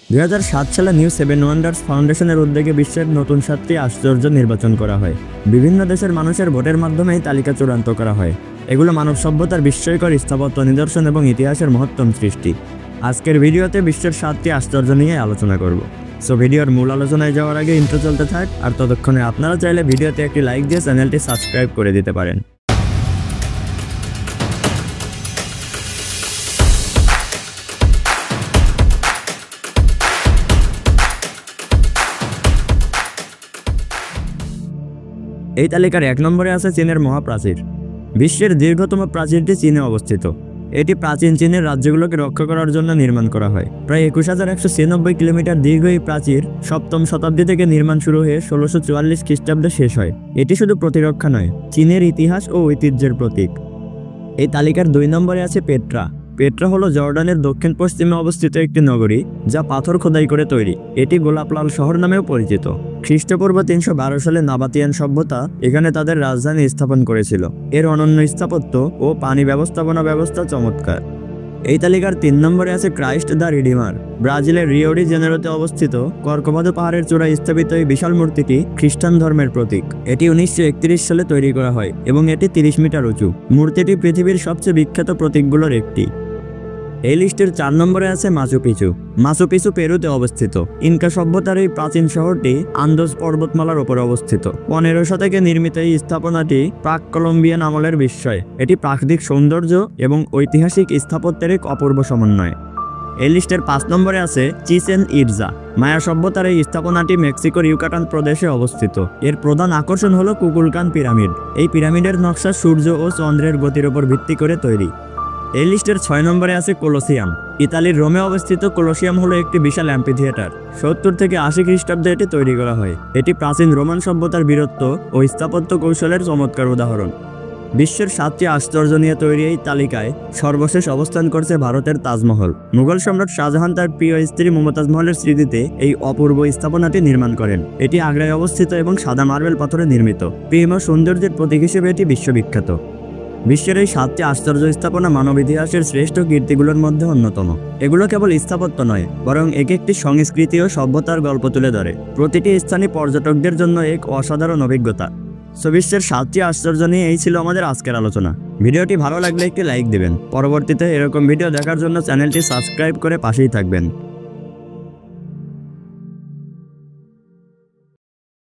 2007 সালে new seven wonders ফাউন্ডেশনের উদ্যোগে বিশ্বের নতুন 7টি আশ্চর্য নির্বাচন করা হয়। বিভিন্ন দেশের মানুষের ভোটের মাধ্যমে এই তালিকা চূড়ান্ত করা হয়। এগুলো মানব সভ্যতার বিস্ময়কর স্থাপত্য নিদর্শন এবং ইতিহাসের মহত্তম সৃষ্টি। আজকের ভিডিওতে বিশ্বের 7টি আশ্চর্য নিয়ে আলোচনা করব। সো ভিডিওর মূল আলোচনায় যাওয়ার আগে ইন্ট্রো চলতে থাক, আর ততক্ষণে আপনারা চাইলে ভিডিওতে একটি লাইক দিয়ে চ্যানেলটি সাবস্ক্রাইব করে দিতে পারেন। এই তালিকার 1 নম্বরে আছে চীনের মহাপ্রাচীর। বিশ্বের দীর্ঘতম প্রাচীরটি চীনে অবস্থিত। এটি প্রাচীন চীনের রাজ্যগুলোকে রক্ষা করার জন্য নির্মাণ করা হয়। প্রায় 21,196 কিলোমিটার দীর্ঘ এই প্রাচীর 7ম শতাব্দী থেকে নির্মাণ শুরু হয়ে 1644 খ্রিস্টাব্দে শেষ হয়। এটি শুধু প্রতিরক্ষা নয়, চীনের ইতিহাস ও ঐতিহ্যের প্রতীক। এই তালিকার 2 নম্বরে আছে পেট্রা। পেট্রা হলো জর্ডানের দক্ষিণ পশ্চিমে অবস্থিত একটি নগরী, যা পাথর খোদাই করে তৈরি। এটি গোলাপলাল শহর নামেও পরিচিত। খ্রিস্টপূর্ব 312 সালে নাবাতিয়ান সভ্যতা এখানে তাদের রাজধানী স্থাপন করেছিল। এর অনন্য স্থাপত্য ও পানি ব্যবস্থাপনা ব্যবস্থা চমৎকার। এই তালিকার 3 নম্বরে আছে ক্রাইস্ট দ্য রিডিমার। ব্রাজিলের রিও ডি জেনেরোতে অবস্থিত কর্কোভাদো পাহাড়ের চূড়ায় স্থাপিত এই বিশাল মূর্তিটি খ্রিস্টান ধর্মের প্রতীক। এটি 1931 সালে তৈরি করা হয় এবং এটি 30 মিটার উঁচু। মূর্তিটি পৃথিবীর সবচেয়ে বিখ্যাত প্রতীকগুলোর একটি। এই লিস্টের 4 নম্বরে আছে মাচু পিচু। মাচু পিচু পেরুতে অবস্থিত। ইনকা সভ্যতার এই প্রাচীন শহরটি আন্দোজ পর্বতমালার উপরে অবস্থিত। 15 শতকে নির্মিত এই স্থাপনাটি প্রাক কলম্বিয়ান আমলের বিস্ময়। এটি প্রাকৃতিক সৌন্দর্য এবং ঐতিহাসিক স্থাপত্যের এক অপূর্ব সমন্বয়। এই লিস্টের 5 নম্বরে আছে চিচেন ইটজা। মায়া সভ্যতার এই স্থাপনাটি মেক্সিকোর ইউকাটান প্রদেশে অবস্থিত। এর প্রধান আকর্ষণ হলো কুকুলকান পিরামিড। এই পিরামিডের নকশা সূর্য ও চন্দ্রের গতির উপর ভিত্তি করে তৈরি। এই লিস্টের 6 নম্বরে আছে কোলোসিয়াম। ইতালির রোমে অবস্থিত কোলোসিয়াম হলো একটি বিশাল অ্যাম্পিথিয়েটার। 70 থেকে 80 খ্রিস্টাব্দে এটি তৈরি করা হয়। এটি প্রাচীন রোমান সভ্যতার বীরত্ব ও স্থাপত্য কৌশলের চমৎকার উদাহরণ। বিশ্বের 7টি আশ্চর্য নিয়ে তৈরি এই তালিকায় সর্বশেষ অবস্থান করছে ভারতের তাজমহল। মুঘল সম্রাট শাহজাহান তার প্রিয় স্ত্রী মমতাজ মহলের স্মৃতিতে এই অপূর্ব স্থাপনাটি নির্মাণ করেন। এটি আগ্রায় অবস্থিত এবং সাদা মার্বেল পাথরে নির্মিত। প্রেম ও সৌন্দর্যের প্রতীক হিসেবে এটি বিশ্ববিখ্যাত। বিশ্বের এই 7টি আশ্চর্য স্থাপনা মানব ইতিহাসের শ্রেষ্ঠ কীর্তিগুলোর মধ্যে অন্যতম। এগুলো কেবল স্থাপত্য নয়, বরং একটি সংস্কৃতি ও সভ্যতার গল্প তুলে ধরে। প্রতিটি স্থানীয় পর্যটকদের জন্য এক অসাধারণ অভিজ্ঞতা। সো বিশ্বের 7টি আশ্চর্য নিয়ে এই ছিল আমাদের আজকের আলোচনা। ভিডিওটি ভালো লাগলে একটি লাইক দিবেন। পরবর্তীতে এরকম ভিডিও দেখার জন্য চ্যানেলটি সাবস্ক্রাইব করে পাশেই থাকবেন।